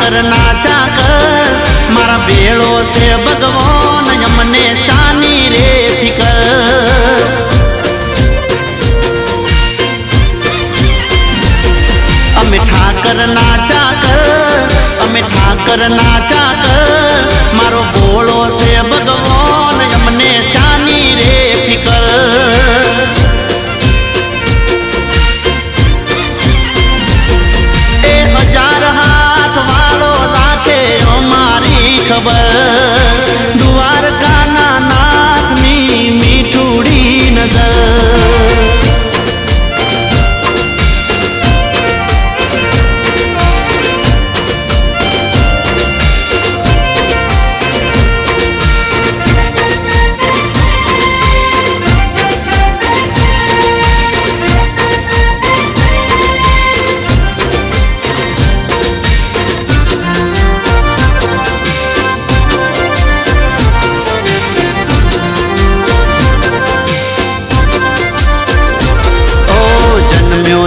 ઠાકર નાચા કર મારા બેળો છે ભગવાન અમને શાની રે ફિકર અમે ઠાકર નાચા કર અમે ઠાકર નાચા કર મારો બોળો છે ભગવાન અમને શાની રે ફિકર દ્વારકાના નાથની મીઠુડી નજર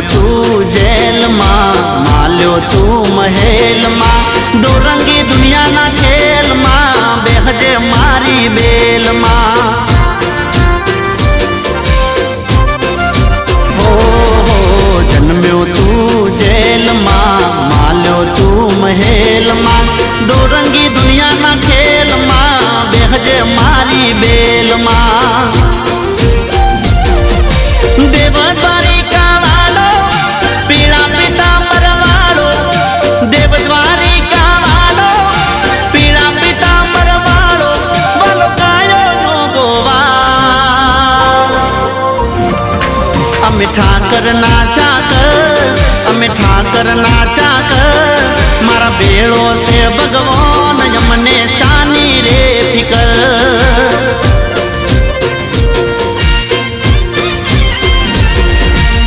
તું જેલમાં માલ્યો તું મહેલમાં દોરંગી દુનિયાના ખેલમાં બેહજે મારી બેલમાં હો જન્મ્યો તું જેલમાં માલ્યો તું મહેલમાં દોરંગી દુનિયાના ખેલમાં બેહજે મારી બેલમાં અમે ઠાકર નાચા કર અમે ઠાકર નાચા કર મારા બેળો છે ભગવાન અમને શાની રે ફિકર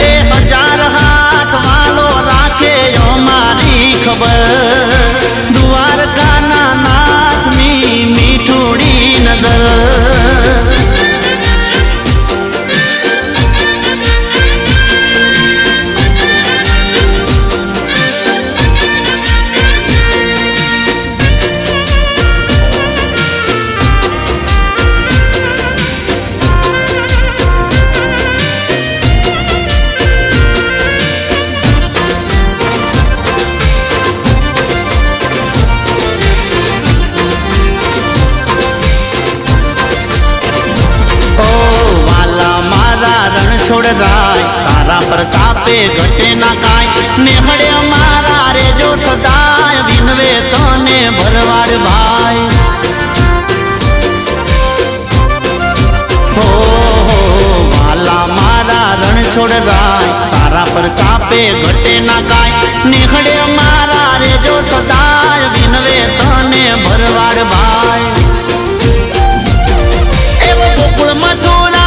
એ હજાર હાથ વાલો રાખે અમારી ખબર દ્વારકાના નાથની મીઠુડી નજર છોડ રાય તારા પ્રતાપે ઘટે ના કાય નેહળે અમારા રે જો સદાય વિનવે તને ભરવાડ ભાઈ હો વાલા મારા રણ છોડ રાય તારા પ્રતાપે ઘટે ના કાય નેહળે અમારા રે જો સદાય વિનવે તને ભરવાડ ભાઈ એવો ગોકુળ મથુરા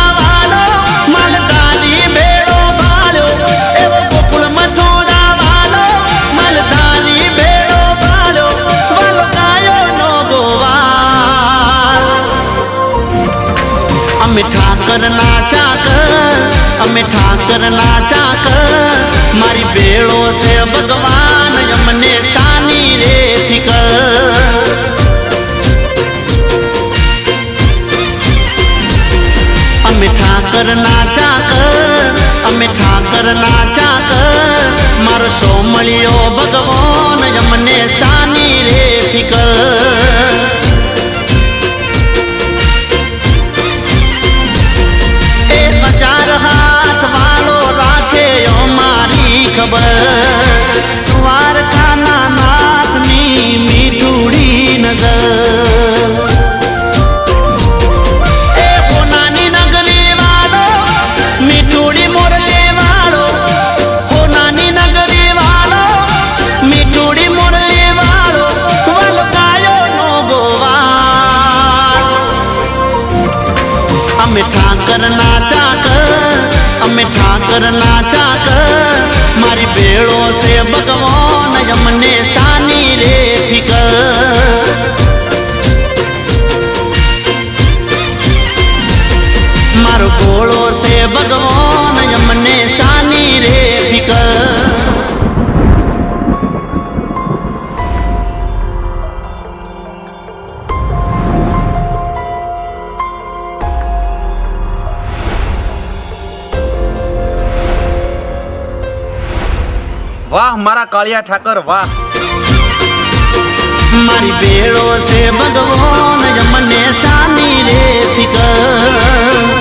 અમે ઠાકર નાચા કર અમે ઠાકર નાચા કર મારી બેળો છે ભગવાન અમને શાની રે ફિકર અમે ઠાકર નાચા કર અમે ઠાકર નાચા કર મારો સોમળિયો ભગવાન અમને શાની રે ફિકર દ્વારકાના નાથની મીઠુડી નજર એ હોનાની નગરી વાળો મીઠુડી મોરલી વાળો હોનાની નગરી વાળો મીઠુડી મોરલી વાળો વલકાયો નો ગોવાળ અમે ઠાકર નાચા કર અમે ઠાકર નાચા કર મારી બેળો છે ભગવાન અમને શાની રે ફિકર મારો ગોળો છે ભગવાન અમને શાની રે ફિકર વાહ મારા કાળિયા ઠાકર વાહ. મારી બેડો છે ભગવાન મને શાની રે ફિકર